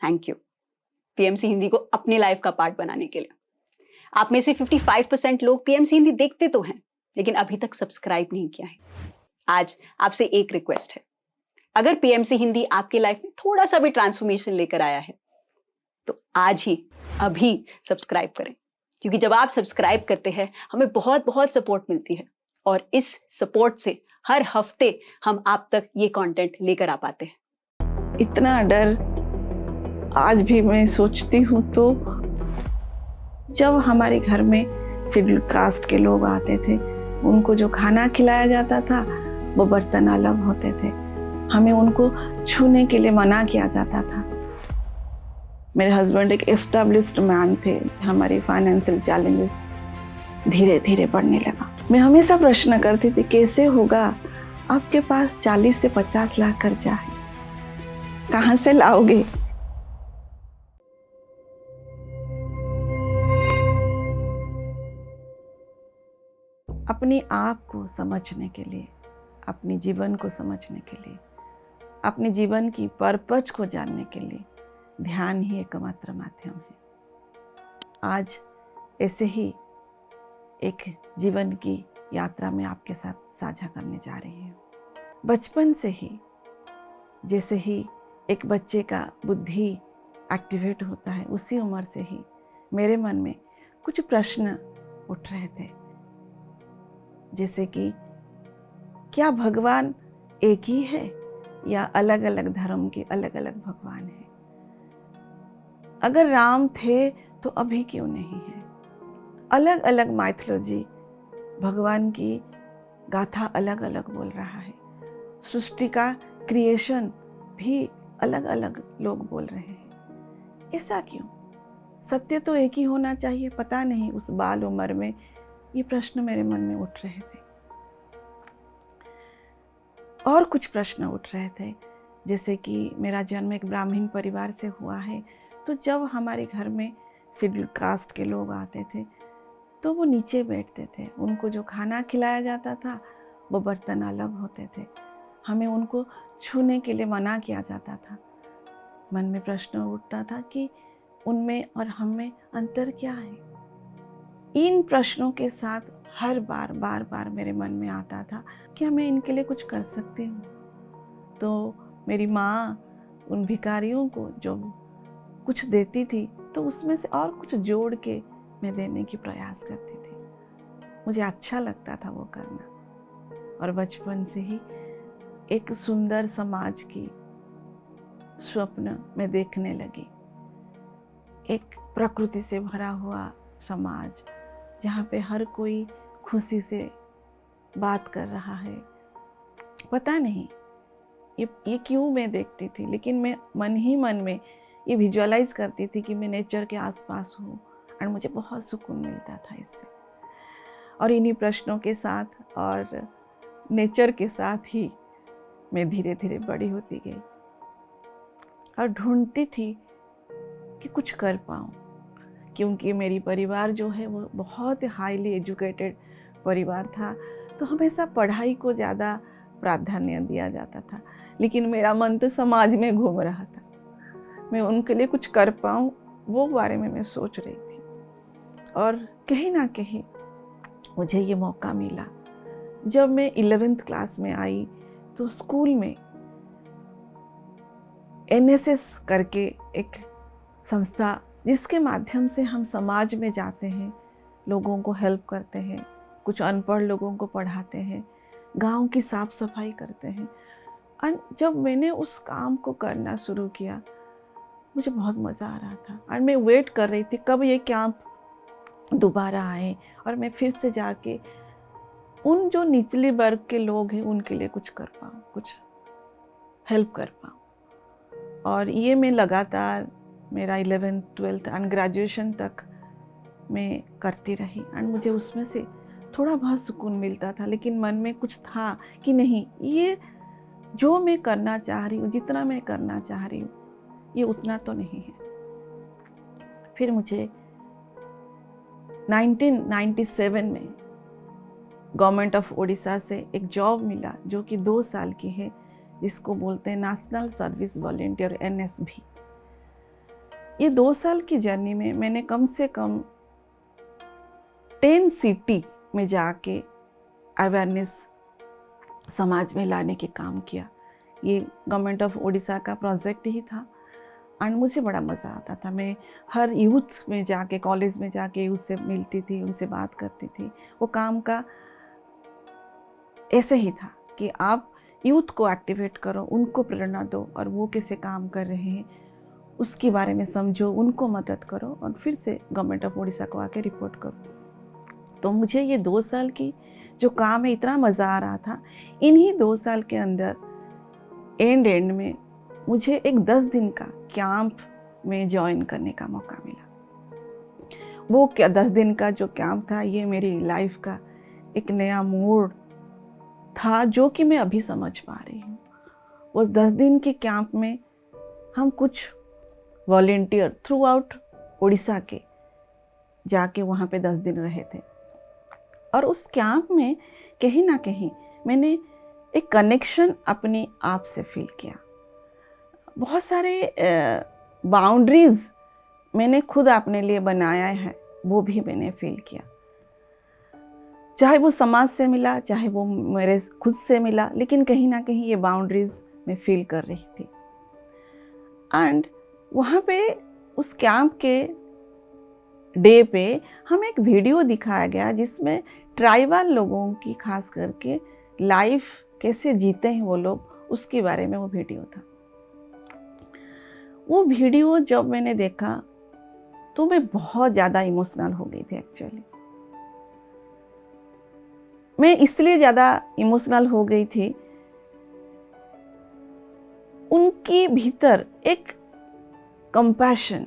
Thank you PMC Hindi को अपनी life का पार्ट बनाने के लिए। आप में से 55% लोग पीएमसी हिंदी देखते तो हैं, लेकिन अभी तक सब्सक्राइब नहीं किया है। आज आपसे एक रिक्वेस्ट है, अगर पीएमसी हिंदी आपकी लाइफ में थोड़ा सा भी ट्रांसफॉर्मेशन लेकर आया है तो आज ही अभी सब्सक्राइब करें, क्योंकि जब आप सब्सक्राइब करते हैं हमें बहुत बहुत सपोर्ट मिलती है और इस सपोर्ट से हर हफ्ते हम आप तक ये कंटेंट लेकर आ पाते हैं। इतना डर आज भी मैं सोचती हूँ तो जब हमारे घर में शेड्यूल कास्ट के लोग आते थे, उनको जो खाना खिलाया जाता था वो बर्तन अलग होते थे, हमें उनको छूने के लिए मना किया जाता था। मेरे हस्बैंड एक एस्टेब्लिश्ड मैन थे, हमारी फाइनेंशियल चैलेंजेस धीरे धीरे बढ़ने लगा। मैं हमेशा प्रश्न करती थी, कैसे होगा, आपके पास 40 से 50 लाख कर्जा है, कहाँ से लाओगे? अपने आप को समझने के लिए, अपने जीवन को समझने के लिए, अपने जीवन की पर्पज को जानने के लिए ध्यान ही एकमात्र माध्यम है। आज ऐसे ही एक जीवन की यात्रा में आपके साथ साझा करने जा रही हूँ। बचपन से ही जैसे ही एक बच्चे का बुद्धि एक्टिवेट होता है, उसी उम्र से ही मेरे मन में कुछ प्रश्न उठ रहे थे, जैसे कि क्या भगवान एक ही है या अलग अलग धर्म के अलग अलग भगवान हैं? अगर राम थे तो अभी क्यों नहीं है? अलग अलग माइथोलॉजी भगवान की गाथा अलग अलग बोल रहा है। सृष्टि का क्रिएशन भी अलग अलग लोग बोल रहे हैं। ऐसा क्यों? सत्य तो एक ही होना चाहिए। पता नहीं उस बाल उम्र में ये प्रश्न मेरे मन में उठ रहे थे। और कुछ प्रश्न उठ रहे थे, जैसे कि मेरा जन्म एक ब्राह्मण परिवार से हुआ है, तो जब हमारे घर में शेड्यूल कास्ट के लोग आते थे तो वो नीचे बैठते थे, उनको जो खाना खिलाया जाता था वो बर्तन अलग होते थे, हमें उनको छूने के लिए मना किया जाता था। मन में प्रश्न उठता था कि उनमें और हम में अंतर क्या है? इन प्रश्नों के साथ हर बार बार मेरे मन में आता था, क्या मैं इनके लिए कुछ कर सकती हूँ? तो मेरी माँ उन भिखारियों को जो कुछ देती थी तो उसमें से और कुछ जोड़ के मैं देने की प्रयास करती थी। मुझे अच्छा लगता था वो करना, और बचपन से ही एक सुंदर समाज की स्वप्न मैं देखने लगी। एक प्रकृति से भरा हुआ समाज जहाँ पे हर कोई खुशी से बात कर रहा है। पता नहीं ये क्यों मैं देखती थी, लेकिन मैं मन ही मन में ये विजुअलाइज करती थी कि मैं नेचर के आसपास हूँ और मुझे बहुत सुकून मिलता था इससे। और इन्हीं प्रश्नों के साथ और नेचर के साथ ही मैं धीरे धीरे बड़ी होती गई और ढूंढती थी कि कुछ कर पाऊँ, क्योंकि मेरी परिवार जो है वो बहुत हाईली एजुकेटेड परिवार था, तो हमेशा पढ़ाई को ज़्यादा प्राधान्य दिया जाता था, लेकिन मेरा मन तो समाज में घूम रहा था। मैं उनके लिए कुछ कर पाऊँ वो बारे में मैं सोच रही थी। और कहीं ना कहीं मुझे ये मौका मिला। जब मैं 11th क्लास में आई तो स्कूल में NSS करके एक संस्था, जिसके माध्यम से हम समाज में जाते हैं, लोगों को हेल्प करते हैं, कुछ अनपढ़ लोगों को पढ़ाते हैं, गांव की साफ सफाई करते हैं। और जब मैंने उस काम को करना शुरू किया मुझे बहुत मज़ा आ रहा था, और मैं वेट कर रही थी कब ये कैंप दोबारा आए और मैं फिर से जाके उन जो निचली वर्ग के लोग हैं उनके लिए कुछ कर पाऊँ, कुछ हेल्प कर पाऊँ। और ये मैं लगातार मेरा 11th 12th और ग्रेजुएशन तक मैं करती रही, और मुझे उसमें से थोड़ा बहुत सुकून मिलता था, लेकिन मन में कुछ था कि नहीं, ये जो मैं करना चाह रही हूँ, जितना मैं करना चाह रही हूँ, ये उतना तो नहीं है। फिर मुझे 1997 में गवर्नमेंट ऑफ ओडिशा से एक जॉब मिला जो कि 2 साल की है, जिसको बोलते हैं नेशनल सर्विस वॉलंटियर NSV। ये 2 साल की जर्नी में मैंने कम से कम 10 सिटी में जाके अवेयरनेस समाज में लाने के काम किया। ये गवर्नमेंट ऑफ ओडिशा का प्रोजेक्ट ही था एंड मुझे बड़ा मज़ा आता था। मैं हर यूथ में जाके, कॉलेज में जाके यूथ से मिलती थी, उनसे बात करती थी। वो काम का ऐसे ही था कि आप यूथ को एक्टिवेट करो, उनको प्रेरणा दो और वो कैसे काम कर रहे हैं उसके बारे में समझो, उनको मदद करो और फिर से गवर्नमेंट ऑफ ओडिशा को आके रिपोर्ट करो। तो मुझे ये 2 साल की जो काम है इतना मज़ा आ रहा था। इन्हीं 2 साल के अंदर एंड में मुझे एक 10 दिन का कैंप में ज्वाइन करने का मौका मिला। वो क्या 10 दिन का जो कैंप था, ये मेरी लाइफ का एक नया मोड़ था जो कि मैं अभी समझ पा रही हूँ। उस 10 दिन के कैंप में हम कुछ वॉलेंटियर थ्रू आउट उड़ीसा के जाके वहाँ पे 10 दिन रहे थे और उस कैंप में कहीं ना कहीं मैंने एक कनेक्शन अपने आप से फील किया। बहुत सारे बाउंड्रीज मैंने खुद अपने लिए बनाया है, वो भी मैंने फील किया। चाहे वो समाज से मिला, चाहे वो मेरे खुद से मिला, लेकिन कहीं ना कहीं ये बाउंड्रीज मैं फील कर रही थी। एंड वहाँ पे उस कैंप के डे पे हमें एक वीडियो दिखाया गया जिसमें ट्राइबल लोगों की खास करके लाइफ कैसे जीते हैं वो लोग, उसके बारे में वो वीडियो था। वो वीडियो जब मैंने देखा तो मैं बहुत ज़्यादा इमोशनल हो गई थी। एक्चुअली मैं इसलिए ज़्यादा इमोशनल हो गई थी, उनके भीतर एक कंपैशन,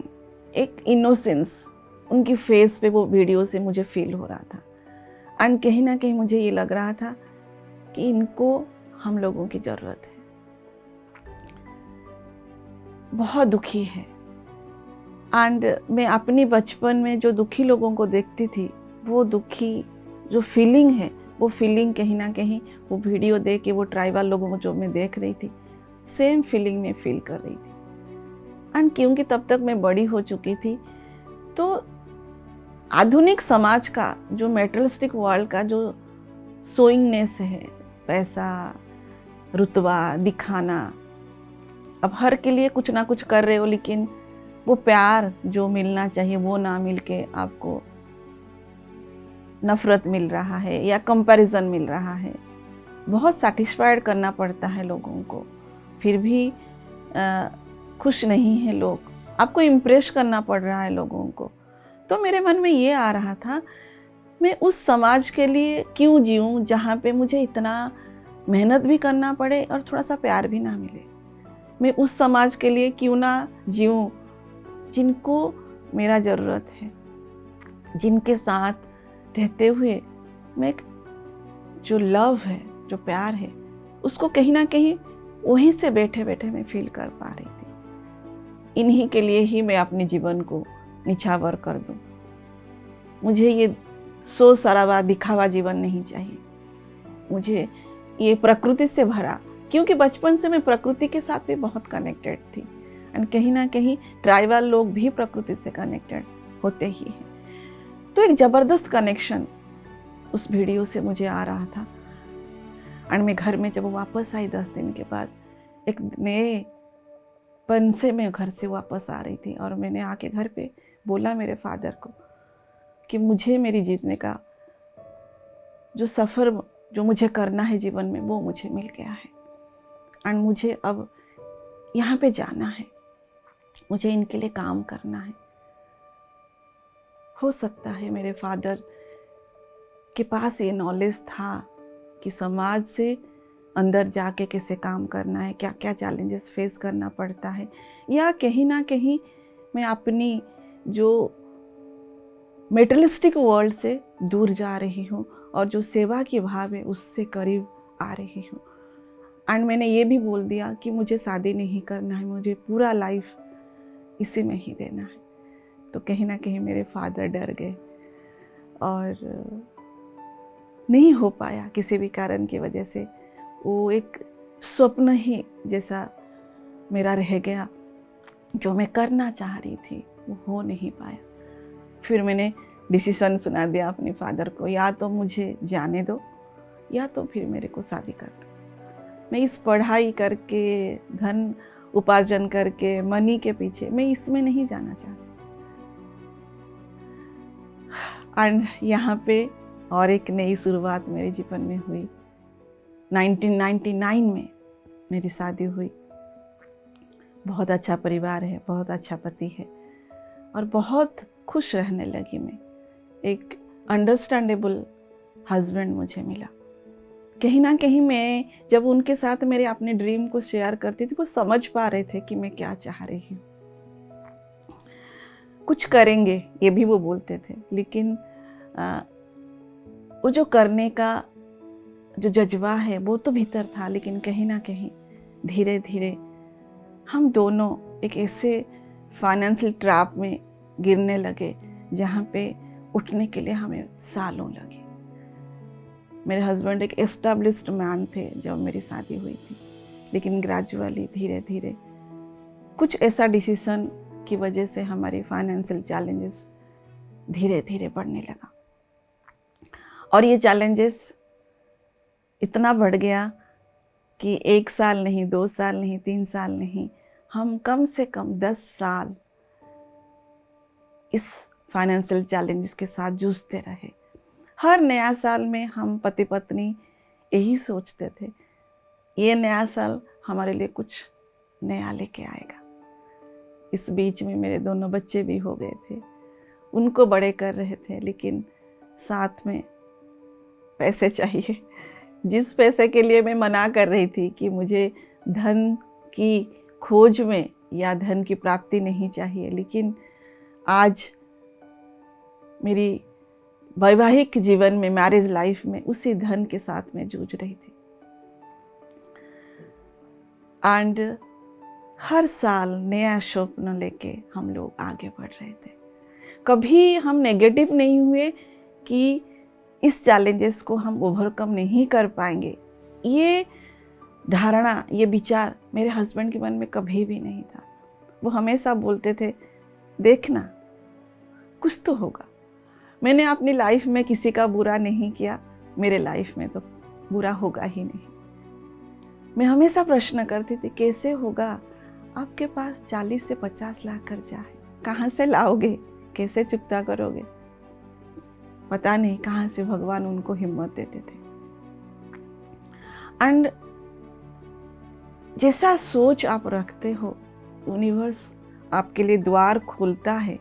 एक इनोसेंस उनकी फेस पे वो वीडियो से मुझे फील हो रहा था। एंड कहीं ना कहीं मुझे ये लग रहा था कि इनको हम लोगों की ज़रूरत है। बहुत दुखी है। एंड मैं अपनी बचपन में जो दुखी लोगों को देखती थी, वो दुखी जो फीलिंग है, वो फीलिंग कहीं ना कहीं वो वीडियो देख के वो ट्राइबल लोगों को जो मैं देख रही थी, सेम फीलिंग में फील कर रही थी। एंड क्योंकि तब तक मैं बड़ी हो चुकी थी, तो आधुनिक समाज का जो मेटेरियलिस्टिक वर्ल्ड का जो सोइंगनेस है, पैसा, रुतबा, दिखाना, अब हर के लिए कुछ ना कुछ कर रहे हो, लेकिन वो प्यार जो मिलना चाहिए वो ना मिल के आपको नफ़रत मिल रहा है या कंपैरिजन मिल रहा है। बहुत सैटिस्फाइड करना पड़ता है लोगों को, फिर भी खुश नहीं है लोग, आपको इम्प्रेस करना पड़ रहा है लोगों को। तो मेरे मन में ये आ रहा था, मैं उस समाज के लिए क्यों जीऊँ जहाँ पे मुझे इतना मेहनत भी करना पड़े और थोड़ा सा प्यार भी ना मिले। मैं उस समाज के लिए क्यों ना जीऊँ जिनको मेरा ज़रूरत है, जिनके साथ रहते हुए मैं जो लव है, जो प्यार है, उसको कहीं ना कहीं वहीं से बैठे बैठे मैं फील कर पा रही थी। इन्हीं के लिए ही मैं अपने जीवन को निछावर कर दूं। मुझे ये सो सराबा दिखावा जीवन नहीं चाहिए। मुझे ये प्रकृति से भरा, क्योंकि बचपन से मैं प्रकृति के साथ भी बहुत कनेक्टेड थी एंड कहीं ना कहीं ट्राइबल लोग भी प्रकृति से कनेक्टेड होते ही हैं। तो एक ज़बरदस्त कनेक्शन उस वीडियो से मुझे आ रहा था। एंड मैं घर में जब वापस आई 10 दिन के बाद, एक नए पन से मैं घर से वापस आ रही थी और मैंने आके घर पे बोला मेरे फादर को कि मुझे मेरी जीतने का जो सफ़र जो मुझे करना है जीवन में, वो मुझे मिल गया है एंड मुझे अब यहाँ पे जाना है, मुझे इनके लिए काम करना है। हो सकता है मेरे फादर के पास ये नॉलेज था कि समाज से अंदर जाके कैसे काम करना है, क्या क्या चैलेंजेस फेस करना पड़ता है, या कहीं ना कहीं मैं अपनी जो मेटेरियलिस्टिक वर्ल्ड से दूर जा रही हूँ और जो सेवा की भाव है उससे करीब आ रही हूँ। एंड मैंने ये भी बोल दिया कि मुझे शादी नहीं करना है, मुझे पूरा लाइफ इसी में ही देना है। तो कहीं ना कहीं मेरे फादर डर गए और नहीं हो पाया किसी भी कारण की वजह से। वो एक स्वप्न ही जैसा मेरा रह गया जो मैं करना चाह रही थी वो हो नहीं पाया। फिर मैंने डिसीज़न सुना दिया अपने फादर को, या तो मुझे जाने दो या तो फिर मेरे को शादी कर दो। मैं इस पढ़ाई करके, धन उपार्जन करके, मनी के पीछे मैं इसमें नहीं जाना चाहती। एंड यहाँ पे और एक नई शुरुआत मेरे जीवन में हुई। 1999 में मेरी शादी हुई। बहुत अच्छा परिवार है, बहुत अच्छा पति है और बहुत खुश रहने लगी मैं। एक अंडरस्टैंडेबल हस्बैंड मुझे मिला। कहीं ना कहीं मैं जब उनके साथ मेरे अपने ड्रीम को शेयर करती थी, वो समझ पा रहे थे कि मैं क्या चाह रही हूँ। कुछ करेंगे ये भी वो बोलते थे, लेकिन वो जो करने का जो जज्बा है वो तो भीतर था, लेकिन कहीं ना कहीं धीरे धीरे हम दोनों एक ऐसे फाइनेंशियल ट्रैप में गिरने लगे जहाँ पे उठने के लिए हमें सालों लगे। मेरे हस्बैंड एक एस्टैब्लिश्ड मैन थे जब मेरी शादी हुई थी, लेकिन ग्रेजुअली धीरे धीरे कुछ ऐसा डिसीजन की वजह से हमारी फाइनेंशियल चैलेंजेस धीरे धीरे बढ़ने लगा। और ये चैलेंजेस इतना बढ़ गया कि 1 साल नहीं, 2 साल नहीं, 3 साल नहीं, हम कम से कम 10 साल इस फाइनेंशियल चैलेंजेस के साथ जूझते रहे। हर नया साल में हम पति पत्नी यही सोचते थे, ये नया साल हमारे लिए कुछ नया लेके आएगा। इस बीच में मेरे दोनों बच्चे भी हो गए थे, उनको बड़े कर रहे थे, लेकिन साथ में पैसे चाहिए। जिस पैसे के लिए मैं मना कर रही थी कि मुझे धन की खोज में या धन की प्राप्ति नहीं चाहिए, लेकिन आज मेरी वैवाहिक जीवन में, मैरिज लाइफ में उसी धन के साथ मैं जूझ रही थी। एंड हर साल नया स्वप्न लेके हम लोग आगे बढ़ रहे थे। कभी हम नेगेटिव नहीं हुए कि इस चैलेंजेस को हम ओवरकम नहीं कर पाएंगे। ये धारणा, ये विचार मेरे हस्बैंड के मन में कभी भी नहीं था। वो हमेशा बोलते थे, देखना कुछ तो होगा। मैंने अपनी लाइफ में किसी का बुरा नहीं किया, मेरे लाइफ में तो बुरा होगा ही नहीं। मैं हमेशा प्रश्न करती थी, कैसे होगा? आपके पास 40 से 50 लाख कर्जा है, कहाँ से लाओगे? कैसे चुकता करोगे? पता नहीं कहाँ से भगवान उनको हिम्मत देते थे। एंड जैसा सोच आप रखते हो, यूनिवर्स आपके लिए द्वार खोलता है।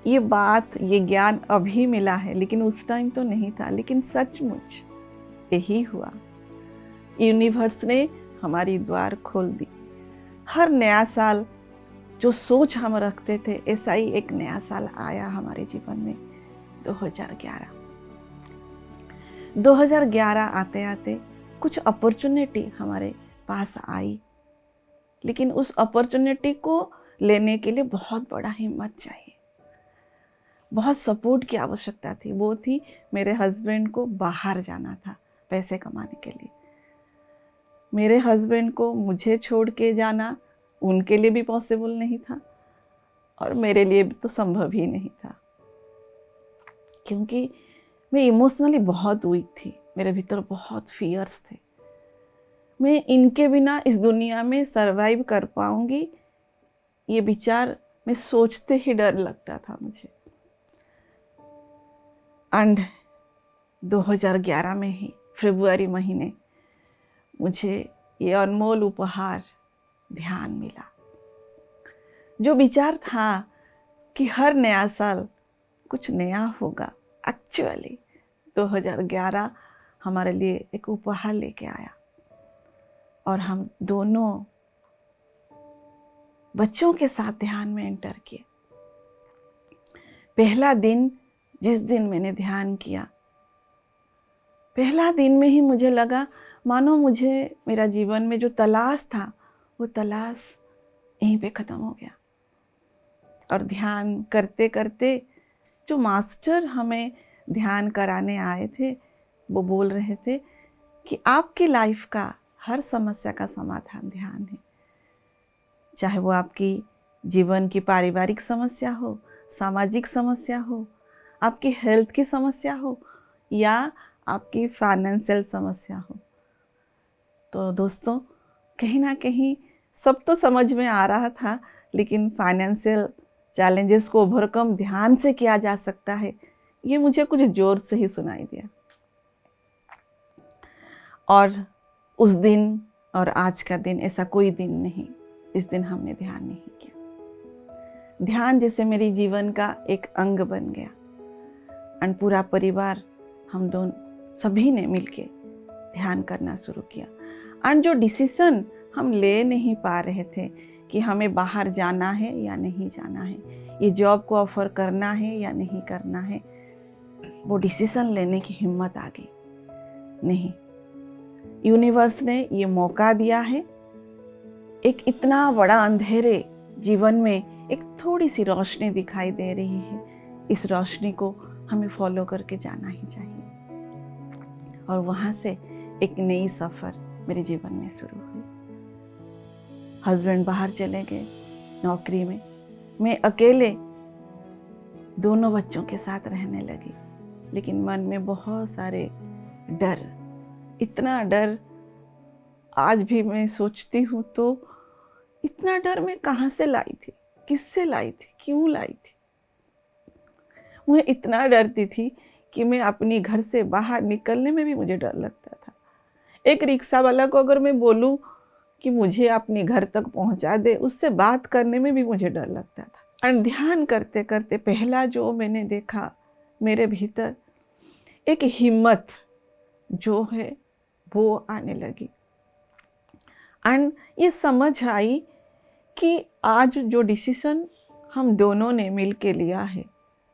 ये बात, ये ज्ञान अभी मिला है, लेकिन उस टाइम तो नहीं था। लेकिन सचमुच यही हुआ। यूनिवर्स ने हमारी द्वार खोल दी। हर नया साल जो सोच हम रखते थे, ऐसा ही एक नया साल आया हमारे जीवन में। 2011 आते आते कुछ अपॉर्चुनिटी हमारे पास आई, लेकिन उस अपॉर्चुनिटी को लेने के लिए बहुत बड़ा हिम्मत चाहिए, बहुत सपोर्ट की आवश्यकता थी। वो थी, मेरे हस्बैंड को बाहर जाना था पैसे कमाने के लिए। मेरे हस्बैंड को मुझे छोड़ के जाना उनके लिए भी पॉसिबल नहीं था और मेरे लिए भी तो संभव ही नहीं था, क्योंकि मैं इमोशनली बहुत वीक थी। मेरे भीतर बहुत फियर्स थे। मैं इनके बिना इस दुनिया में सरवाइव कर पाऊंगी, ये विचार मैं सोचते ही डर लगता था मुझे। एंड 2011 में ही फरवरी महीने मुझे ये अनमोल उपहार ध्यान मिला। जो विचार था कि हर नया साल कुछ नया होगा, एक्चुअली 2011 हमारे लिए एक उपहार लेके आया। और हम दोनों बच्चों के साथ ध्यान में एंटर किए। पहला दिन, जिस दिन मैंने ध्यान किया, पहला दिन में ही मुझे लगा मानो मुझे मेरा जीवन में जो तलाश था, वो तलाश यहीं पे ख़त्म हो गया। और ध्यान करते करते जो मास्टर हमें ध्यान कराने आए थे, वो बोल रहे थे कि आपकी लाइफ का हर समस्या का समाधान ध्यान है। चाहे वो आपकी जीवन की पारिवारिक समस्या हो, सामाजिक समस्या हो, आपकी हेल्थ की समस्या हो या आपकी फाइनेंशियल समस्या हो। तो दोस्तों, कहीं ना कहीं सब तो समझ में आ रहा था, लेकिन फाइनेंशियल चैलेंजेस को ओवरकम ध्यान से किया जा सकता है, ये मुझे कुछ जोर से ही सुनाई दिया। और उस दिन और आज का दिन ऐसा कोई दिन नहीं इस दिन हमने ध्यान नहीं किया। ध्यान जैसे मेरे जीवन का एक अंग बन गया। और पूरा परिवार, हम दोनों सभी ने मिलके ध्यान करना शुरू किया। और जो डिसीजन हम ले नहीं पा रहे थे कि हमें बाहर जाना है या नहीं जाना है, ये जॉब को ऑफर करना है या नहीं करना है, वो डिसीजन लेने की हिम्मत आ गई। नहीं, यूनिवर्स ने ये मौका दिया है। एक इतना बड़ा अंधेरे जीवन में एक थोड़ी सी रोशनी दिखाई दे रही है। इस रोशनी को हमें फॉलो करके जाना ही चाहिए। और वहाँ से एक नई सफ़र मेरे जीवन में शुरू हुई। हस्बैंड बाहर चले गए नौकरी में, मैं अकेले दोनों बच्चों के साथ रहने लगी। लेकिन मन में बहुत सारे डर, इतना डर, आज भी मैं सोचती हूँ तो इतना डर मैं कहाँ से लाई थी, किससे लाई थी, क्यों लाई थी। मैं इतना डरती थी कि मैं अपनी घर से बाहर निकलने में भी मुझे डर लगता था। एक रिक्शा वाला को अगर मैं बोलूं कि मुझे अपने घर तक पहुंचा दे, उससे बात करने में भी मुझे डर लगता था। और ध्यान करते करते पहला जो मैंने देखा मेरे भीतर, एक हिम्मत जो है वो आने लगी। और ये समझ आई कि आज जो डिसीजन हम दोनों ने मिल के लिया है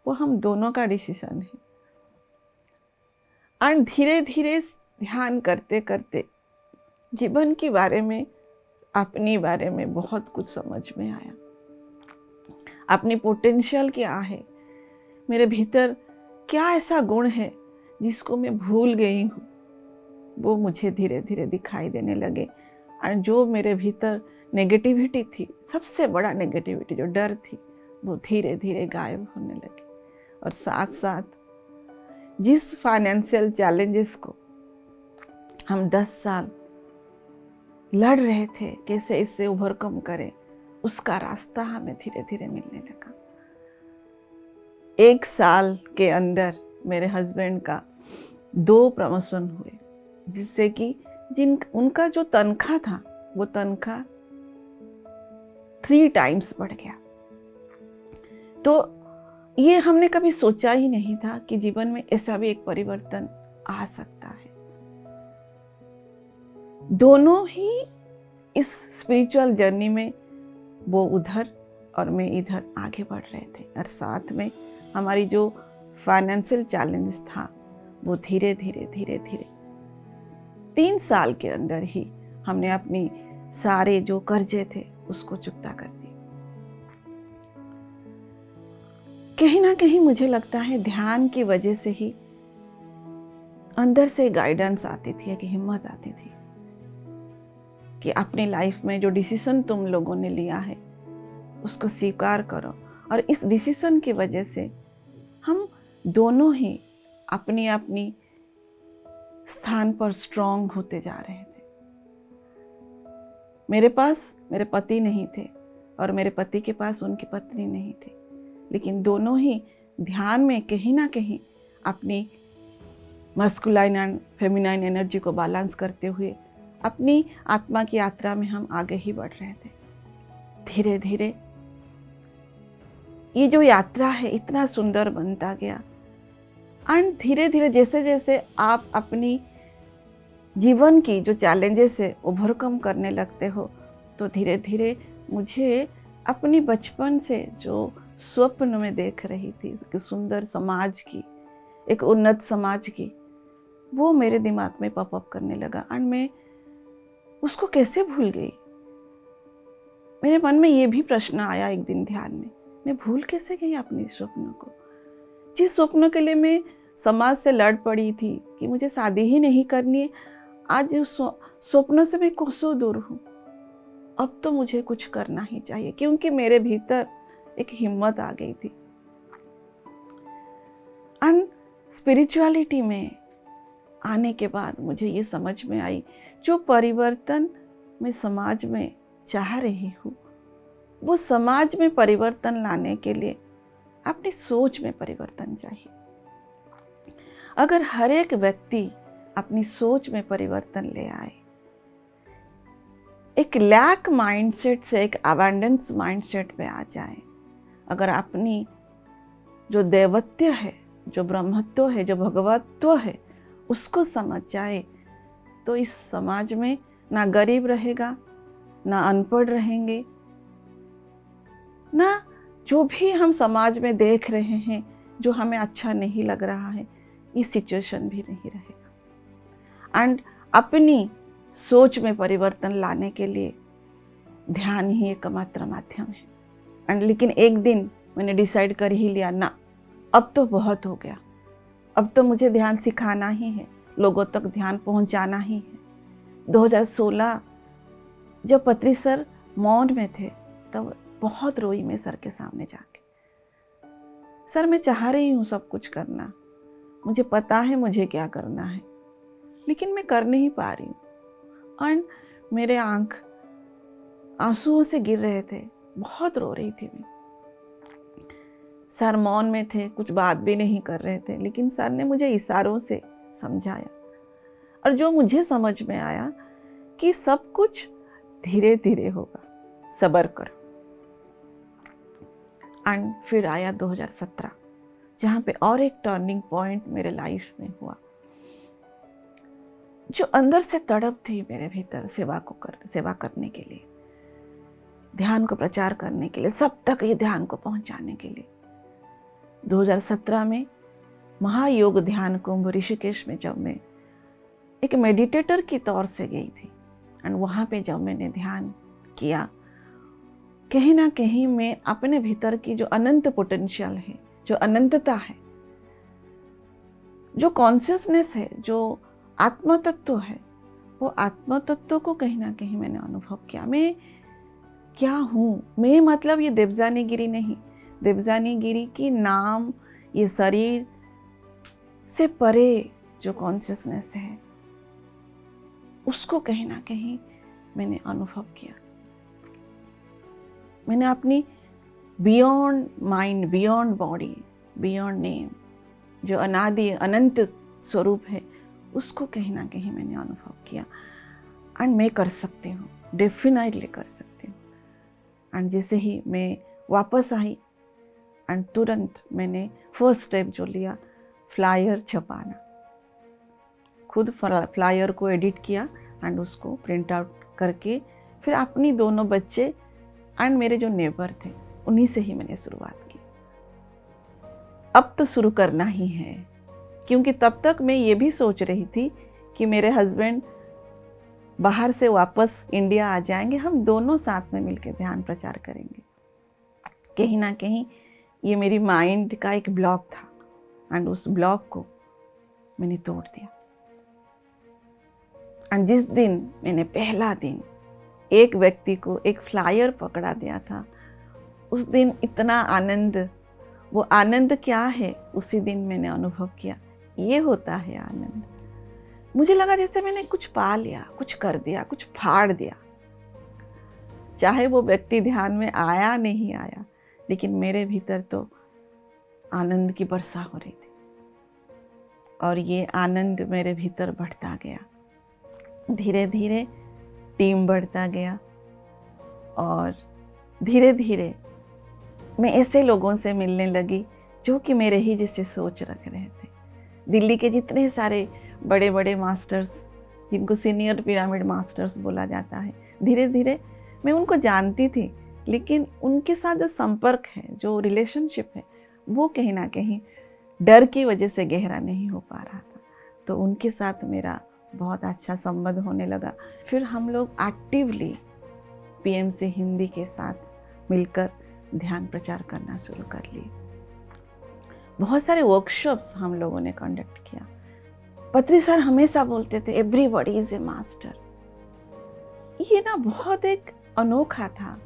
वो हम दोनों का डिसीजन है। और धीरे धीरे ध्यान करते करते जीवन के बारे में, अपने बारे में बहुत कुछ समझ में आया। अपनी पोटेंशियल क्या है, मेरे भीतर क्या ऐसा गुण है जिसको मैं भूल गई हूँ, वो मुझे धीरे धीरे दिखाई देने लगे। और जो मेरे भीतर नेगेटिविटी थी, सबसे बड़ा नेगेटिविटी जो डर थी, वो धीरे धीरे गायब होने लगी। और साथ साथ जिस फाइनेंशियल चैलेंजेस को हम 10 साल लड़ रहे थे, कैसे इससे ओवरकम करें, उसका रास्ता हमें धीरे धीरे मिलने लगा। 1 साल के अंदर मेरे हस्बैंड का 2 प्रमोशन हुए, जिससे कि उनका जो तनख्वाह था वो तनख्वाह 3 टाइम्स बढ़ गया। तो ये हमने कभी सोचा ही नहीं था कि जीवन में ऐसा भी एक परिवर्तन आ सकता है। दोनों ही इस स्पिरिचुअल जर्नी में, वो उधर और मैं इधर आगे बढ़ रहे थे। और साथ में हमारी जो फाइनेंशियल चैलेंज था वो धीरे धीरे 3 साल के अंदर ही हमने अपनी सारे जो कर्जे थे उसको चुकता कर दिया। कहीं ना कहीं मुझे लगता है ध्यान की वजह से ही अंदर से गाइडेंस आती थी, कि हिम्मत आती थी कि अपनी लाइफ में जो डिसीजन तुम लोगों ने लिया है उसको स्वीकार करो। और इस डिसीजन की वजह से हम दोनों ही अपनी अपनी स्थान पर स्ट्रांग होते जा रहे थे। मेरे पास मेरे पति नहीं थे और मेरे पति के पास उनकी पत्नी नहीं थी, लेकिन दोनों ही ध्यान में कहीं ना कहीं अपनी मस्कुलाइन एंड फेमिनाइन एनर्जी को बैलेंस करते हुए अपनी आत्मा की यात्रा में हम आगे ही बढ़ रहे थे। धीरे धीरे ये जो यात्रा है इतना सुंदर बनता गया। और धीरे धीरे जैसे जैसे आप अपनी जीवन की जो चैलेंजेस है ओवरकम करने लगते हो, तो धीरे धीरे मुझे अपनी बचपन से जो स्वप्न में देख रही थी कि सुंदर समाज की, एक उन्नत समाज की, वो मेरे दिमाग में पॉपअप करने लगा। और मैं उसको कैसे भूल गई। मेरे मन में ये भी प्रश्न आया एक दिन ध्यान में, मैं भूल कैसे गई अपने स्वप्नों को, जिस स्वप्नों के लिए मैं समाज से लड़ पड़ी थी कि मुझे शादी ही नहीं करनी है। आज उस स्वप्नों से मैं कोसों दूर हूँ। अब तो मुझे कुछ करना ही चाहिए, क्योंकि मेरे भीतर एक हिम्मत आ गई थी। एंड स्पिरिचुअलिटी में आने के बाद मुझे ये समझ में आई, जो परिवर्तन मैं समाज में चाह रही हूँ, वो समाज में परिवर्तन लाने के लिए अपनी सोच में परिवर्तन चाहिए। अगर हर एक व्यक्ति अपनी सोच में परिवर्तन ले आए, एक लैक माइंडसेट से एक अबंडेंस माइंडसेट पे आ जाए, अगर अपनी जो देवत्व है, जो ब्रह्मत्व है, जो भगवत्व है, उसको समझ जाए, तो इस समाज में ना गरीब रहेगा, ना अनपढ़ रहेंगे, ना जो भी हम समाज में देख रहे हैं जो हमें अच्छा नहीं लग रहा है, ये सिचुएशन भी नहीं रहेगा। एंड अपनी सोच में परिवर्तन लाने के लिए ध्यान ही एकमात्र माध्यम है। एंड लेकिन एक दिन मैंने डिसाइड कर ही लिया, ना अब तो बहुत हो गया, अब तो मुझे ध्यान सिखाना ही है, लोगों तक ध्यान पहुंचाना ही है। 2016 जब पत्री सर मौन में थे, तब बहुत रोई मैं सर के सामने जाके। सर, मैं चाह रही हूँ सब कुछ करना, मुझे पता है मुझे क्या करना है, लेकिन मैं कर नहीं पा रही हूँ। और मेरे आंख आंसुओं से गिर रहे थे, बहुत रो रही थी मैं। सर मौन में थे, कुछ बात भी नहीं कर रहे थे, लेकिन सर ने मुझे इशारों से समझाया, और जो मुझे समझ में आया कि सब कुछ धीरे धीरे होगा, सब्र करो। एंड फिर आया 2017, जहाँ पे और एक टर्निंग पॉइंट मेरे लाइफ में हुआ। जो अंदर से तड़प थी मेरे भीतर सेवा करने के लिए, ध्यान को प्रचार करने के लिए, सब तक ये ध्यान को पहुंचाने के लिए। 2017 में महायोग ध्यान कुंभ ऋषिकेश में जब मैं एक मेडिटेटर की तौर से गई थी, एंड वहाँ पे जब मैंने ध्यान किया, कहीं ना कहीं मैं अपने भीतर की जो अनंत पोटेंशियल है, जो अनंतता है, जो कॉन्शियसनेस है, जो आत्म तत्व है, वो आत्म तत्व को कहीं ना कहीं मैंने अनुभव किया। मैं क्या हूँ, मैं मतलब ये देवजानी गिरी नहीं, देवजानी गिरी की नाम, ये शरीर से परे जो कॉन्शियसनेस है, उसको कहीं ना कहीं मैंने अनुभव किया। मैंने अपनी beyond mind, beyond body, beyond name, जो अनादि अनंत स्वरूप है, उसको कहीं ना कहीं मैंने अनुभव किया। एंड मैं कर सकती हूँ, डेफिनेटली कर सकती हूँ। एंड जैसे ही मैं वापस आई, एंड तुरंत मैंने फर्स्ट स्टेप जो लिया, फ्लायर छपाना। खुद फ्लायर को एडिट किया एंड उसको प्रिंट आउट करके, फिर अपनी दोनों बच्चे एंड मेरे जो नेबर थे, उन्हीं से ही मैंने शुरुआत की। अब तो शुरू करना ही है, क्योंकि तब तक मैं ये भी सोच रही थी कि मेरे हस्बैंड बाहर से वापस इंडिया आ जाएंगे, हम दोनों साथ में मिलकर ध्यान प्रचार करेंगे। कहीं ना कहीं ये मेरी माइंड का एक ब्लॉक था, एंड उस ब्लॉक को मैंने तोड़ दिया। एंड जिस दिन मैंने पहला दिन एक व्यक्ति को एक फ्लायर पकड़ा दिया था, उस दिन इतना आनंद, वो आनंद क्या है, उसी दिन मैंने अनुभव किया, ये होता है आनंद। मुझे लगा जैसे मैंने कुछ पा लिया, कुछ कर दिया, कुछ फाड़ दिया। चाहे वो व्यक्ति ध्यान में आया नहीं आया, लेकिन मेरे भीतर तो आनंद की वर्षा हो रही थी, और ये आनंद मेरे भीतर बढ़ता गया। धीरे धीरे टीम बढ़ता गया, और धीरे धीरे मैं ऐसे लोगों से मिलने लगी जो कि मेरे ही जैसे सोच रख रहे थे। दिल्ली के जितने सारे बड़े बड़े मास्टर्स, जिनको सीनियर पिरामिड मास्टर्स बोला जाता है, धीरे धीरे मैं उनको जानती थी, लेकिन उनके साथ जो संपर्क है, जो रिलेशनशिप है, वो कहीं ना कहीं डर की वजह से गहरा नहीं हो पा रहा था। तो उनके साथ मेरा बहुत अच्छा संबंध होने लगा। फिर हम लोग एक्टिवली पीएमसी हिंदी के साथ मिलकर ध्यान प्रचार करना शुरू कर लिए। बहुत सारे वर्कशॉप्स हम लोगों ने कंडक्ट किया। पत्री सर हमेशा बोलते थे, एवरीबॉडी इज ए मास्टर। ये ना बहुत एक अनोखा था।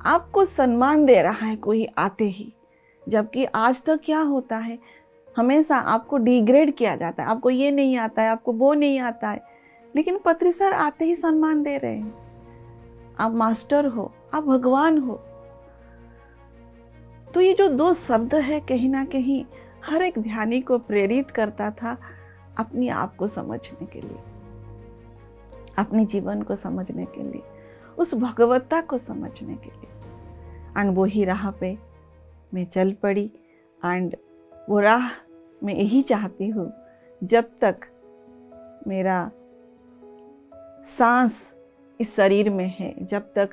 आपको सम्मान दे रहा है कोई आते ही, जबकि आज तक क्या होता है, हमेशा आपको डिग्रेड किया जाता है, आपको ये नहीं आता है, आपको वो नहीं आता है। लेकिन पत्री सर आते ही सम्मान दे रहे हैं। आप मास्टर हो, आप भगवान हो। तो ये जो दो शब्द है कहीं ना कहीं हर एक ध्यानी को प्रेरित करता था अपने आप को समझने के लिए, अपने जीवन को समझने के लिए, उस भगवत्ता को समझने के लिए। एंड वो ही राह पे मैं चल पड़ी। एंड वो राह मैं यही चाहती हूँ, जब तक मेरा सांस इस शरीर में है, जब तक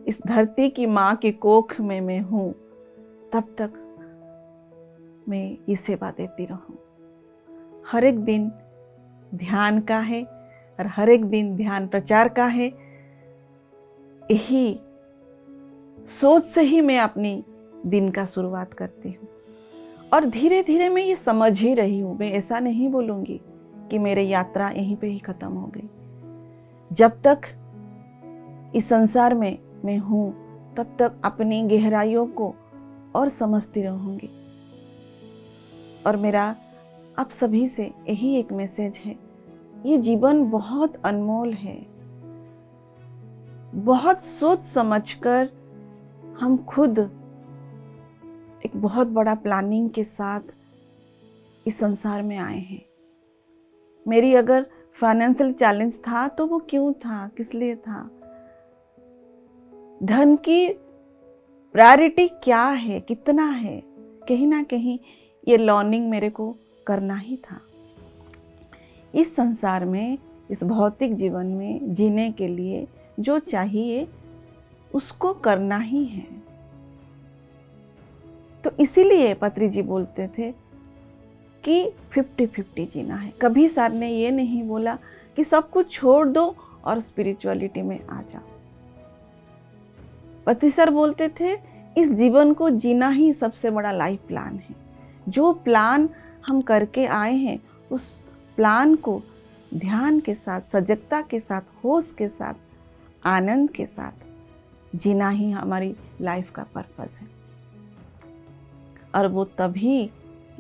इस धरती की माँ की कोख में मैं हूँ, तब तक मैं ये सेवा देती रहूँ। हर एक दिन ध्यान का है और हर एक दिन ध्यान प्रचार का है। यही सोच से ही मैं अपनी दिन का शुरुआत करती हूँ। और धीरे धीरे मैं ये समझ ही रही हूँ, मैं ऐसा नहीं बोलूँगी कि मेरी यात्रा यहीं पे ही ख़त्म हो गई। जब तक इस संसार में मैं हूँ तब तक अपनी गहराइयों को और समझती रहूँगी। और मेरा आप सभी से यही एक मैसेज है, ये जीवन बहुत अनमोल है। बहुत सोच समझकर हम खुद एक बहुत बड़ा प्लानिंग के साथ इस संसार में आए हैं। मेरी अगर फाइनेंशियल चैलेंज था तो वो क्यों था, किस लिए था? धन की प्रायोरिटी क्या है, कितना है? कहीं ना कहीं ये लर्निंग मेरे को करना ही था। इस संसार में, इस भौतिक जीवन में जीने के लिए जो चाहिए उसको करना ही है। तो इसीलिए पत्री जी बोलते थे कि 50-50 जीना है। कभी सर ने ये नहीं बोला कि सब कुछ छोड़ दो और स्पिरिचुअलिटी में आ जाओ। पत्री सर बोलते थे इस जीवन को जीना ही सबसे बड़ा लाइफ प्लान है। जो प्लान हम करके आए हैं उस प्लान को ध्यान के साथ, सजगता के साथ, होश के साथ, आनंद के साथ जीना ही हमारी लाइफ का पर्पस है। और वो तभी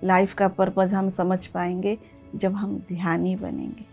लाइफ का पर्पस हम समझ पाएंगे जब हम ध्यानी बनेंगे।